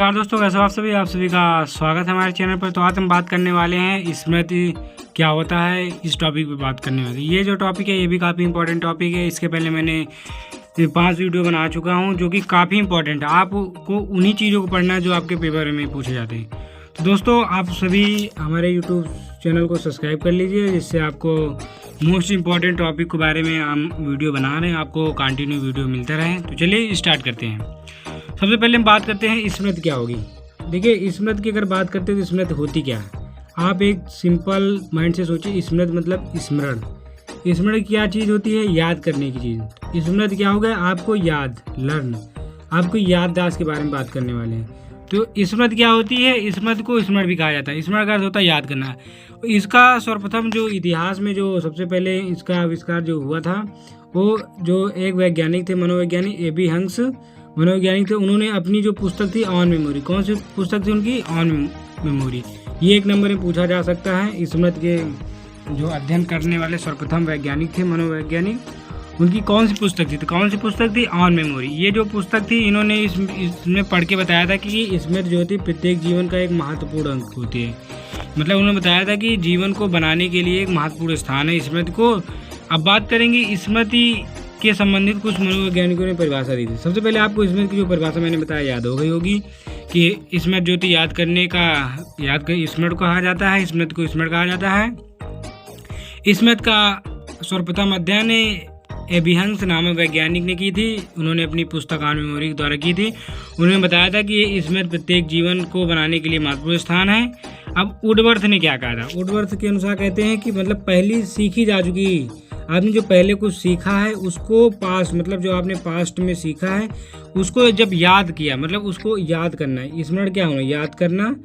नमस्कार दोस्तों, कैसे हो आप सभी का स्वागत है हमारे चैनल पर। तो आज हम बात करने वाले हैं स्मृति क्या होता है, इस टॉपिक पे बात करने वाले। ये जो टॉपिक है ये भी काफ़ी इंपॉर्टेंट टॉपिक है। इसके पहले मैंने 5 वीडियो बना चुका हूँ जो कि काफ़ी इंपॉर्टेंट है। आपको उन्हीं चीज़ों को पढ़ना है जो आपके पेपर में पूछे जाते हैं। तो दोस्तों आप सभी हमारे यूट्यूब चैनल को सब्सक्राइब कर लीजिए, जिससे आपको मोस्ट इम्पॉर्टेंट टॉपिक के बारे में हम वीडियो बना रहे हैं, आपको कंटिन्यू वीडियो मिलते रहे। तो चलिए स्टार्ट करते हैं। सबसे पहले हम बात करते हैं स्मृति क्या होगी। देखिए, स्मृति की अगर बात करते हैं तो स्मृति होती क्या है। आप एक सिंपल माइंड से सोचिए, स्मृति मतलब स्मरण। स्मरण क्या चीज़ होती है? याद करने की चीज़। स्मृति क्या होगा? आपको याद, लर्न, आपको याददाश्त के बारे में बात करने वाले हैं। तो स्मृति क्या होती है? स्मृति को स्मरण भी कहा जाता है। स्मरण का अर्थ होता है याद करना। इसका सर्वप्रथम जो इतिहास में जो सबसे पहले इसका आविष्कार जो हुआ था, वो जो एक वैज्ञानिक थे, मनोवैज्ञानिक ए.बी. हंस मनोवैज्ञानिक थे। उन्होंने अपनी जो पुस्तक थी ऑन मेमोरी, कौन सी पुस्तक थी उनकी? On memory. ये एक नंबर में पूछा जा सकता है। स्मृति के जो अध्ययन करने वाले सर्वप्रथम वैज्ञानिक थे, मनोवैज्ञानिक, उनकी कौन सी पुस्तक थी? तो कौन सी पुस्तक थी? On memory. ये जो पुस्तक थी, इन्होंने इसमें पढ़ के बताया था कि स्मृति जो होती है प्रत्येक जीवन का एक महत्वपूर्ण अंग होती है। मतलब उन्होंने बताया था कि जीवन को बनाने के लिए एक महत्वपूर्ण स्थान है स्मृति को। अब बात करेंगे स्मृति के संबंधित कुछ मनोवैज्ञानिकों ने परिभाषा दी थी। सबसे पहले आपको स्मृति की जो परिभाषा मैंने बताया याद हो गई होगी कि स्मृति जो थी याद करने का, स्मृति कहा जाता है, स्मृति को स्मरण कहा जाता है। स्मृति का सर्वप्रथम अध्ययन ए.बी. हंस नामक वैज्ञानिक ने की थी। उन्होंने अपनी पुस्तक ऑन मेमोरी के द्वारा की थी। उन्होंने बताया था कि ये स्मृति प्रत्येक जीवन को बनाने के लिए महत्वपूर्ण स्थान है। अब वुडवर्थ ने क्या कहा था? वुडवर्थ के अनुसार कहते हैं कि मतलब पहली सीखी जा चुकी, आपने जो पहले कुछ सीखा है उसको पास्ट, मतलब जो आपने पास्ट में सीखा है उसको जब याद किया, मतलब उसको याद करना है। स्मरण क्या होना? याद करना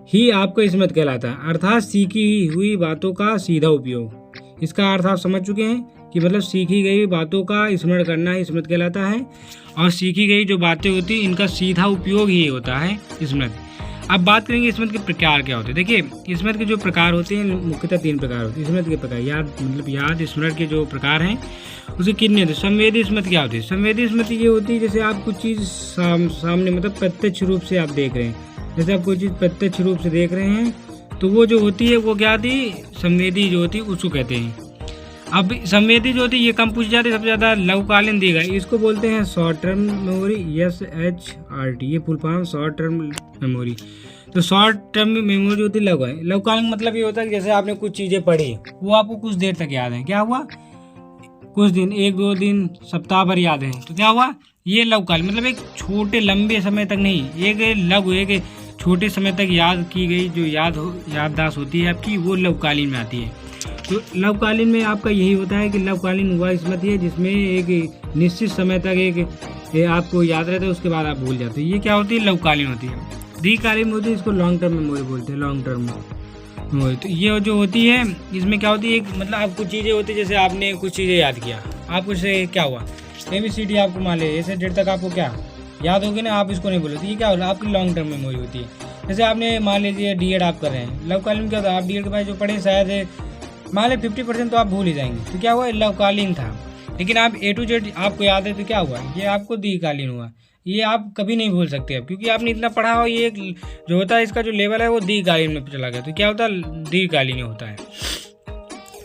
ही आपका स्मृति कहलाता है, अर्थात सीखी हुई बातों का सीधा उपयोग। इसका अर्थ आप समझ चुके हैं कि मतलब सीखी गई बातों का स्मरण करना ही स्मृति कहलाता है, और सीखी गई जो बातें होती हैं इनका सीधा उपयोग ही होता है स्मृति। अब बात करेंगे स्मृति के प्रकार क्या होते हैं। देखिए, स्मृति के जो प्रकार होते हैं मुख्यतः 3 प्रकार होते हैं स्मृति के प्रकार। याद स्मरण के जो प्रकार हैं उसे कितने होते हैं? संवेदी स्मृति क्या होती है? संवेदी स्मृति ये होती है जैसे आप कुछ चीज़ सामने, मतलब प्रत्यक्ष रूप से आप देख रहे हैं। जैसे आप कोई चीज़ प्रत्यक्ष रूप से देख रहे हैं तो वो जो होती है वो क्या थी? संवेदी जो होती है उसको कहते हैं। अब संवेदी जो होती है ये कम पूछी जाती है, सबसे ज़्यादा लघुकालीन दी गई, इसको बोलते हैं शॉर्ट टर्म मेमोरी, SHRT, ये full form short term memory. तो शॉर्ट टर्म मेमोरी होती है लघु है। लघुकालीन मतलब ये होता है कि जैसे आपने कुछ चीज़ें पढ़ी वो आपको कुछ देर तक याद है। क्या हुआ? कुछ दिन, 1-2 दिन, सप्ताह भर याद है, तो क्या हुआ? ये लघुकालीन, मतलब एक छोटे लंबे समय तक नहीं, एक लघु, एक छोटे समय तक याद की गई जो याददाश्त होती है आपकी, वो लघुकालीन में आती है। तो लघुकालीन में आपका यही होता है कि लघुकालीन वह स्मृति है जिसमें एक निश्चित समय तक एक आपको याद रहता है, उसके बाद आप भूल जाते हैं। ये क्या होती है? लघुकालीन होती है। दीर्घकालीन में होती है, इसको लॉन्ग टर्म मेमोरी बोलते हैं, लॉन्ग टर्म मेमोरी। तो ये जो होती है इसमें क्या होती है, एक मतलब आप कुछ चीज़ें होती है, जैसे आपने कुछ चीज़ें याद किया, आपको से क्या हुआ? ABCD आपको मान ले ऐसे डेट तक आपको क्या याद होगी ना, आप इसको नहीं बोलोगे, तो ये क्या होगा? आपकी लॉन्ग टर्म मेमोरी होती है। जैसे आपने मान लीजिए D.Ed आप कर रहे हैं, लघुकालीन में क्या होता है? आप D.Ed के बाद जो पढ़े शायद मान लें 50% तो आप भूल ही जाएंगे, तो क्या हुआ? लघुकालीन था। लेकिन आप A to Z आपको याद है तो क्या हुआ? ये आपको दीर्घकालीन हुआ। ये आप कभी नहीं भूल सकते अब, क्योंकि आपने इतना पढ़ा हो। ये जो होता है इसका जो लेवल है वो दीर्घकालीन में चला गया, तो क्या होता है? दीर्घकालीन होता है।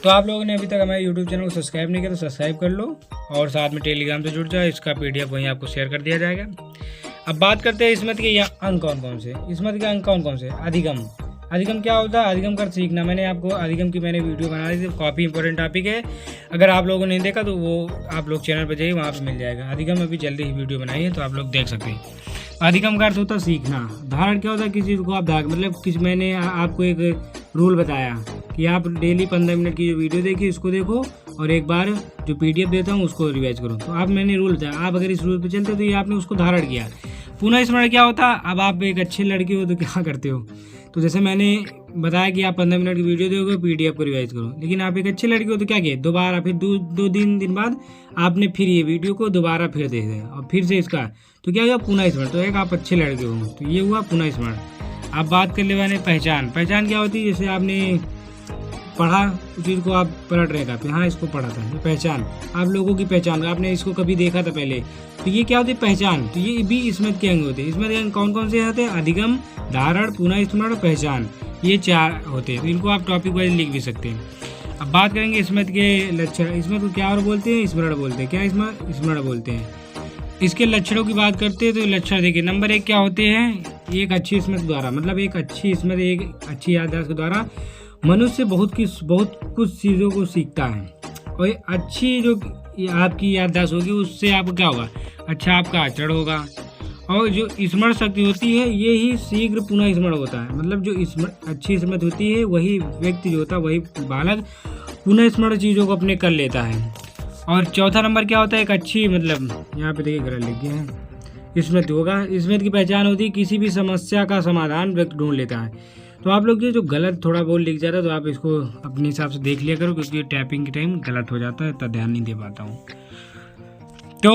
तो आप लोगों ने अभी तक हमारे यूट्यूब चैनल को सब्सक्राइब नहीं किया तो सब्सक्राइब कर लो, और साथ में टेलीग्राम से जुड़ जाओ। इसका PDF वहीं आपको शेयर कर दिया जाएगा। अब बात करते हैं स्मृति के अंग कौन कौन से। स्मृति के अंग कौन कौन से? अधिगम। अधिगम क्या होता है? अधिगम कर सीखना। मैंने आपको अधिगम की वीडियो बना दी थी, काफ़ी इंपॉर्टेंट टॉपिक है। अगर आप लोगों ने देखा तो वो आप लोग चैनल पर जाइए, वहाँ पे मिल जाएगा। अधिगम अभी जल्दी ही वीडियो बनाई है तो आप लोग देख सकते हैं। अधिगम का अर्थ होता है सीखना। धारण क्या होता है? किसी चीज़ को आप धारण, मतलब मैंने आपको एक रूल बताया कि आप डेली 15 मिनट की जो वीडियो देखिए उसको देखो, और एक बार जो PDF देता हूँ उसको रिवाइज करो। तो आप मैंने रूल बताया, आप अगर इस रूल पर चलते हो तो ये आपने उसको धारण किया। पुनः स्मरण क्या होता है? अब आप एक अच्छे लड़के हो तो क्या करते हो? तो जैसे मैंने बताया कि आप 15 मिनट की वीडियो देखोगे, PDF को रिवाइज करो। लेकिन आप एक अच्छे लड़के हो तो क्या किए? दोबारा फिर 2-3 दिन बाद आपने फिर ये वीडियो को दोबारा फिर देख दिया, और फिर से इसका, तो क्या हुआ? पुनः स्मरण। तो एक आप अच्छे लड़के हो, तो ये हुआ पुनः स्मरण। आप बात कर ले वाले पहचान। पहचान क्या होती है? जैसे आपने पढ़ा उस चीज़ को आप पलट रहे कापी, हाँ इसको पढ़ा था। ये पहचान, आप लोगों की पहचान, आपने इसको कभी देखा था पहले, तो ये क्या होती है पहचान। तो ये भी स्मृति के अंग होते हैं। स्मृति के अंग कौन कौन से होते हैं? अधिगम, धारण, पुनः स्मरण और पहचान, ये 4 होते हैं। तो इनको आप टॉपिक वाइज लिख भी सकते हैं। अब बात करेंगे स्मृति के लक्षण। स्मृति को क्या और बोलते हैं? स्मरण बोलते हैं। क्या स्मरण बोलते हैं। इसके लक्षणों की बात करते हैं तो लक्षण देखिए, नंबर 1 क्या होते हैं? एक अच्छी स्मृति द्वारा, मतलब एक अच्छी स्मृति, एक अच्छी याददाश्त के द्वारा मनुष्य बहुत कुछ चीज़ों को सीखता है। और अच्छी जो आपकी याददाश्त होगी उससे आपको क्या होगा? अच्छा आपका आचरण होगा। और जो स्मरण शक्ति होती है ये ही शीघ्र पुनः स्मरण होता है। मतलब जो अच्छी स्मृति होती है वही व्यक्ति जो होता है, वही बालक पुनः स्मरण चीज़ों को अपने कर लेता है। और चौथा नंबर क्या होता है? एक अच्छी, मतलब यहाँ पे देखिए गलत लिख गया है, स्मृति होगा। स्मृति की पहचान होती है किसी भी समस्या का समाधान व्यक्ति ढूंढ लेता है। तो आप लोग ये जो गलत थोड़ा बहुत लिख जाता है तो आप इसको अपने हिसाब से देख लिया करो, क्योंकि टाइपिंग के टाइम गलत हो जाता है, इतना ध्यान नहीं दे पाता हूँ। तो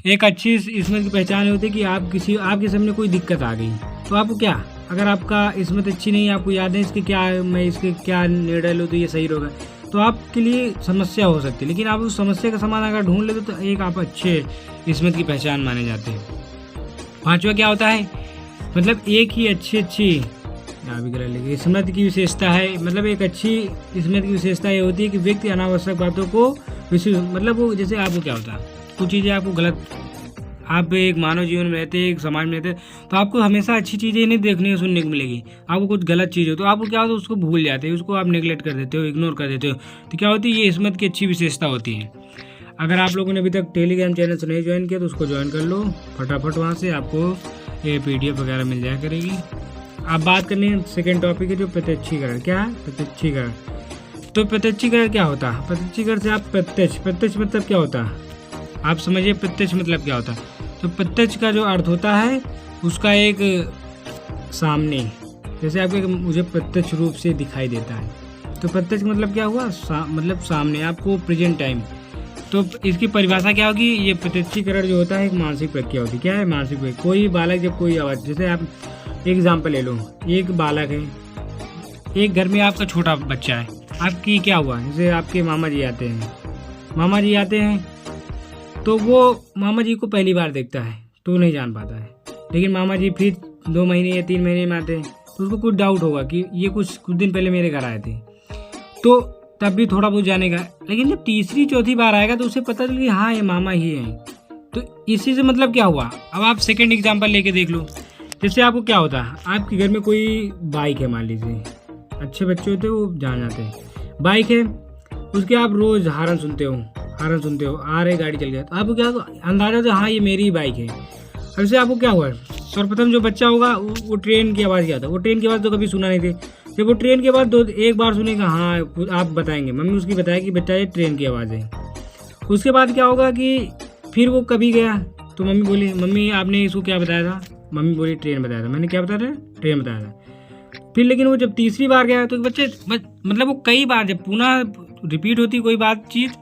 एक अच्छी स्मृति की पहचान होती है कि आपके सामने कोई दिक्कत आ गई तो आपको क्या, अगर आपका स्मृति अच्छी नहीं, आपको याद है मैं इसके क्या निर्णय लूँ तो ये सही होगा, तो आपके लिए समस्या हो सकती है। लेकिन आप उस समस्या का समाधान अगर ढूंढ लेते तो एक आप अच्छे स्मृति की पहचान माने जाते हैं। 5वां क्या होता है? मतलब एक ही अच्छी स्मृति की विशेषता है। मतलब एक अच्छी स्मृति की विशेषता ये होती है कि व्यक्ति अनावश्यक बातों को मतलब वो, जैसे आपको क्या होता है, कुछ चीज़ें आपको गलत, आप एक मानव जीवन में रहते हैं, एक समाज में रहते हैं, तो आपको हमेशा अच्छी चीज़ें नहीं देखने सुनने को मिलेगी। आपको कुछ गलत चीज़ हो तो आपको क्या होता है, उसको भूल जाते हैं, उसको आप नेगलेक्ट कर देते हो, इग्नोर कर देते हो। तो क्या होती है? ये स्मृति की अच्छी विशेषता होती है। अगर आप लोगों ने अभी तक टेलीग्राम चैनल से नहीं ज्वाइन किया तो उसको ज्वाइन कर लो फटाफट, वहाँ से आपको ये PDF वगैरह मिल जाया करेगी। आप बात करनी है सेकेंड टॉपिक है जो प्रत्यक्षीकरण। क्या है प्रत्यक्षीकरण? तो प्रत्यक्षीकरण क्या होता है? प्रत्यक्षीकरण से आप प्रत्यक्ष मतलब क्या होता है आप समझिए। प्रत्यक्ष मतलब क्या होता है? तो प्रत्यक्ष का जो अर्थ होता है उसका एक सामने, जैसे आपको मुझे प्रत्यक्ष रूप से दिखाई देता है, तो प्रत्यक्ष मतलब क्या हुआ? मतलब सामने, आपको प्रेजेंट टाइम। तो इसकी परिभाषा क्या होगी? ये प्रत्यक्षीकरण जो होता है एक मानसिक प्रक्रिया होती है। क्या है? मानसिक प्रक्रिया। कोई बालक जब कोई आवाज़, जैसे आप एग्जाम्पल ले लो, एक बालक है, एक घर में आपका छोटा बच्चा है, आपकी क्या हुआ, जैसे आपके मामा जी आते हैं तो वो मामा जी को पहली बार देखता है तो नहीं जान पाता है, लेकिन मामा जी फिर 2 महीने या 3 महीने में आते हैं तो उसको कुछ डाउट होगा कि ये कुछ दिन पहले मेरे घर आए थे, तो तब भी थोड़ा बहुत जानेगा। लेकिन जब तीसरी चौथी बार आएगा तो उसे पता चल कि हाँ ये मामा ही हैं। तो इसी से मतलब क्या हुआ? अब आप सेकंड एग्जाम्पल लेके देख लो। जैसे आपको क्या होता है, आपके घर में कोई बाइक है, मान लीजिए, अच्छे बच्चे होते हैं वो जान जाते हैं, बाइक है, उसके आप रोज हॉर्न सुनते हो, आ रहे गाड़ी चल गया, तो आपको क्या अंदाजा होता है हाँ ये मेरी ही बाइक है। अब जैसे आपको क्या हुआ, सर्वप्रथम जो बच्चा होगा वो ट्रेन की आवाज़ क्या था, वो ट्रेन की आवाज़ तो कभी सुना नहीं थी। जब वो ट्रेन की आवाज़ एक बार सुनेगा, हाँ आप बताएंगे, मम्मी उसकी बताया कि बच्चा ये ट्रेन की आवाज़ है। उसके बाद क्या होगा कि फिर वो कभी गया तो मम्मी बोली, मम्मी आपने इसको क्या बताया था? मम्मी बोली ट्रेन बताया था। मैंने क्या बताया था? ट्रेन बताया था। फिर लेकिन वो जब तीसरी बार गया तो बच्चे मतलब वो कई बार जब पुनः रिपीट होती कोई बात चीज़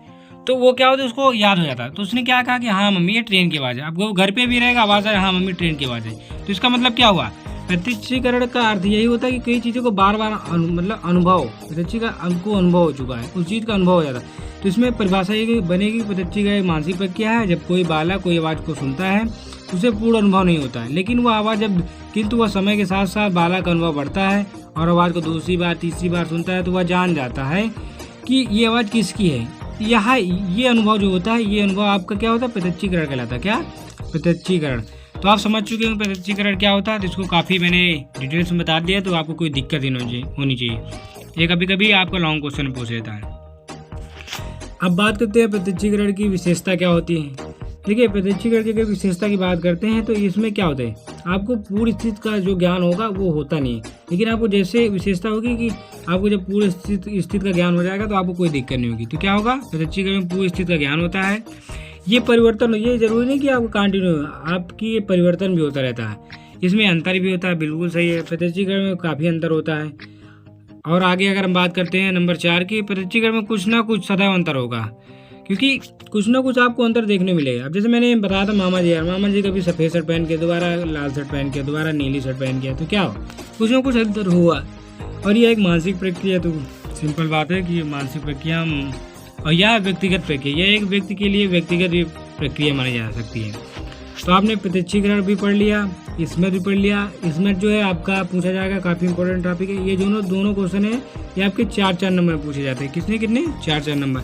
तो वो क्या होता है उसको याद हो जाता है। तो उसने क्या कहा कि हाँ मम्मी ये ट्रेन की आवाज़ है। अब वो घर पे भी रहेगा आवाज़ है, हाँ मम्मी ट्रेन की आवाज़ है। तो इसका मतलब क्या हुआ? प्रत्यक्षीकरण का अर्थ यही होता है कि कई चीज़ों को बार बार मतलब अनुभव, प्रत्यक्षीकरण को अनुभव हो चुका है, उस चीज़ का अनुभव हो जाता है। तो इसमें परिभाषा ये बनेगी, प्रत्यक्षीकरण एक मानसिक प्रक्रिया है। जब कोई बालक कोई आवाज़ को सुनता है उसे पूर्ण अनुभव नहीं होता है, लेकिन वह आवाज़ किंतु वह समय के साथ साथ बालक का अनुभव बढ़ता है और आवाज़ को दूसरी बार तीसरी बार सुनता है तो वह जान जाता है कि ये आवाज़ किसकी है। यहाँ ये अनुभव जो होता है, ये अनुभव आपका क्या होता है? प्रत्यक्षीकरण कहलाता है। क्या? प्रत्यक्षीकरण। तो आप समझ चुके हैं प्रत्यक्षीकरण क्या होता है। तो इसको काफ़ी मैंने डिटेल्स में बता दिया, तो आपको कोई दिक्कत ही नहीं होनी चाहिए। ये कभी कभी आपका लॉन्ग क्वेश्चन पूछ लेता है। अब बात करते हैं प्रत्यक्षीकरण की विशेषता क्या होती है। देखिए प्रत्यक्षीकरण की विशेषता की बात करते हैं तो इसमें क्या होता है, आपको पूरी स्थिति का जो ज्ञान होगा वो होता नहीं है, लेकिन आपको जैसे विशेषता होगी कि आपको जब पूरी स्थिति का ज्ञान हो जाएगा तो आपको कोई दिक्कत नहीं होगी। तो क्या होगा? प्रत्यक्षीकरण में पूरी स्थिति का ज्ञान होता है। ये परिवर्तन, ये जरूरी नहीं कि आपको कंटिन्यू, आपकी परिवर्तन भी होता रहता है, इसमें अंतर भी होता है। बिल्कुल सही है, प्रत्यक्षीकरण में काफ़ी अंतर होता है। और आगे अगर हम बात करते हैं नंबर 4 की, प्रत्यक्षीकरण में कुछ ना कुछ सदैव अंतर होगा, क्योंकि कुछ ना कुछ आपको अंतर देखने मिलेगा। अब जैसे मैंने बताया था मामा जी कभी सफ़ेद शर्ट पहन के, दोबारा लाल शर्ट पहन के, दोबारा नीली शर्ट पहन के, तो क्या हो, कुछ ना कुछ अंतर हुआ। और यह एक मानसिक प्रक्रिया, तो सिंपल बात है कि ये मानसिक प्रक्रिया और यह व्यक्तिगत प्रक्रिया, यह एक व्यक्ति के लिए व्यक्तिगत भी प्रक्रिया मानी जा सकती है। तो आपने प्रत्यक्षीकरण भी पढ़ लिया, इसमें भी पढ़ लिया। इसमें जो है आपका पूछा जाएगा, काफ़ी इंपॉर्टेंट टॉपिक है। ये दोनों क्वेश्चन है ये आपके 4-4 नंबर पूछे जाते हैं। कितने 4-4 नंबर।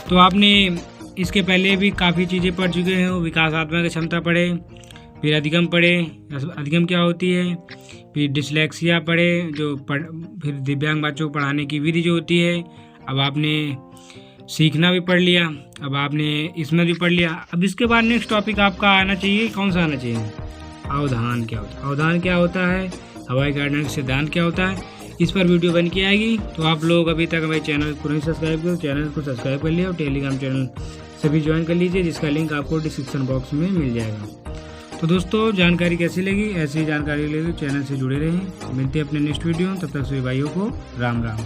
तो आपने इसके पहले भी काफ़ी चीज़ें पढ़ चुके हैं। विकासात्मक क्षमता पढ़े, फिर अधिगम पढ़े, अधिगम क्या होती है, फिर डिसलेक्सिया पढ़े फिर दिव्यांग बच्चों को पढ़ाने की विधि जो होती है। अब आपने सीखना भी पढ़ लिया, अब आपने इसमें भी पढ़ लिया। अब इसके बाद नेक्स्ट टॉपिक आपका आना चाहिए, कौन सा आना चाहिए, अवधान क्या होता है। अवधान क्या होता है, हवाई गार्डन सिद्धांत क्या होता है, इस पर वीडियो बन के आएगी। तो आप लोग अभी तक हमारे चैनल को नहीं सब्सक्राइब किया, चैनल को सब्सक्राइब कर लिया और टेलीग्राम चैनल सभी ज्वाइन कर लीजिए, जिसका लिंक आपको डिस्क्रिप्शन बॉक्स में मिल जाएगा। तो दोस्तों जानकारी कैसी लगी, ऐसी जानकारी लगी चैनल से जुड़े रहें। मिलते हैं अपने नेक्स्ट वीडियो, तब तक सभी भाइयों को राम राम।